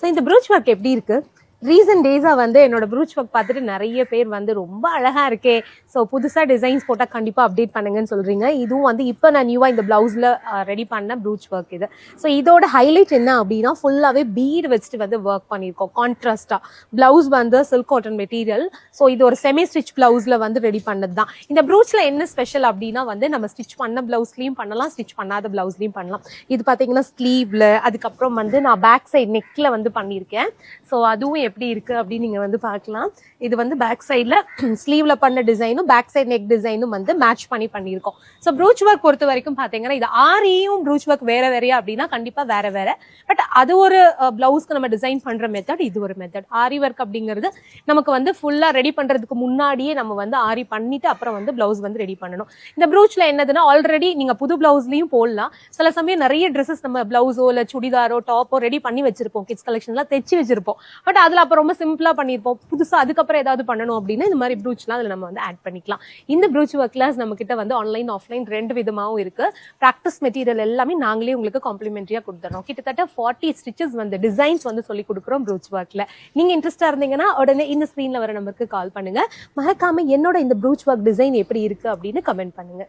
So இந்த brooch work எப்படி இருக்கு? ரீசன்ட் டேஸாக வந்து என்னோட ப்ரூச் ஒர்க் பார்த்துட்டு நிறைய பேர் வந்து ரொம்ப அழகா இருக்கே, ஸோ புதுசாக டிசைன்ஸ் போட்டால் கண்டிப்பாக அப்டேட் பண்ணுங்கன்னு சொல்றீங்க. இதுவும் வந்து இப்போ நான் நியூவாக இந்த பிளவுஸில் ரெடி பண்ண ப்ரூச் ஒர்க் இது. ஸோ இதோட ஹைலைட் என்ன அப்படின்னா ஃபுல்லாகவே பீட் வச்சுட்டு வந்து ஒர்க் பண்ணியிருக்கோம் கான்ட்ராஸ்டாக. பிளவுஸ் வந்து சில்க் காட்டன் மெட்டீரியல். ஸோ இது ஒரு செமி ஸ்டிச் பிளவுஸில் வந்து ரெடி பண்ணது தான். இந்த ப்ரூச்சில் என்ன ஸ்பெஷல் அப்படின்னா வந்து நம்ம ஸ்டிச் பண்ண பிளவுஸ்லையும் பண்ணலாம், ஸ்டிச் பண்ணாத பிளவுஸ்லையும் பண்ணலாம். இது பார்த்தீங்கன்னா ஸ்லீவ்ல, அதுக்கப்புறம் வந்து நான் பேக் சைட் நெக்கில் வந்து பண்ணியிருக்கேன். ஸோ அதுவும் எப்படி இருக்கு அப்படின்னு நீங்க வந்து பார்க்கலாம். இது வந்து பேக் சைட்ல ஸ்லீவ்ல பண்ண டிசைனும் பேக் சைட் நெக் டிசைனும் வந்து மேட்ச் பண்ணி பண்ணியிருக்கோம். ஸோ ப்ரூச் ஒர்க் பொறுத்த வரைக்கும் பாத்தீங்கன்னா இது ஆரியும் ப்ரூச் ஒர்க் வேற வேறையா அப்படின்னா கண்டிப்பா வேற வேற. பட் அது ஒரு பிளவுஸ்க்கு நம்ம டிசைன் பண்ற மெத்தட், இது ஒரு மெத்தட். ஆரி ஒர்க் அப்படிங்கிறது நமக்கு வந்து ஃபுல்லா ரெடி பண்றதுக்கு முன்னாடியே நம்ம வந்து ஆரி பண்ணிட்டு அப்புறம் வந்து பிளவுஸ் வந்து ரெடி பண்ணணும். இந்த ப்ரூச்ல என்னதுன்னா ஆல்ரெடி நீங்க புது பிளவுஸ்லயும் போடலாம். சில சமயம் நிறைய ட்ரெஸ்ஸஸ் நம்ம பிளவுஸோ இல்ல சுடிதாரோ டாப்போ ரெடி பண்ணி வச்சிருப்போம், கிட்ஸ் கலெக்ஷன்லாம் தைச்சு வச்சிருப்போம். பட் அதுல அப்ப ரொம்ப சிம்பிளா பண்ணிருப்போம். புதுசா அதுக்கப்புறம் ஏதாவது பண்ணணும் அப்படின்னா இந்த மாதிரி ப்ரூச்லாம் அதுல நம்ம வந்து ஆட் பண்ணிக்கலாம். இந்த ப்ரூச் ஒர்க் கிளாஸ் நம்ம கிட்ட வந்து ஆன்லைன் ஆஃப்லைன் ரெண்டு விதமாவும் இருக்கு. பிராக்டிஸ் மெட்டீரியல் எல்லாமே நாங்களே உங்களுக்கு காம்ப்ளிமெண்டரியா கொடுத்துறோம். கிட்டத்தட்ட 40 ஸ்டிச்சஸ் வந்து டிசைன்ஸ் வந்து சொல்லி கொடுக்குறோம் ப்ரூச் ஒர்க்ல. நீங்க இன்ட்ரெஸ்டா இருந்தீங்கன்னா உடனே இந்த ஸ்கிரீன்ல வர நம்பருக்கு கால் பண்ணுங்க. மறக்காம என்னோட இந்த ப்ரூச் ஒர்க் டிசைன் எப்படி இருக்கு அப்படின்னு கமெண்ட் பண்ணுங்க.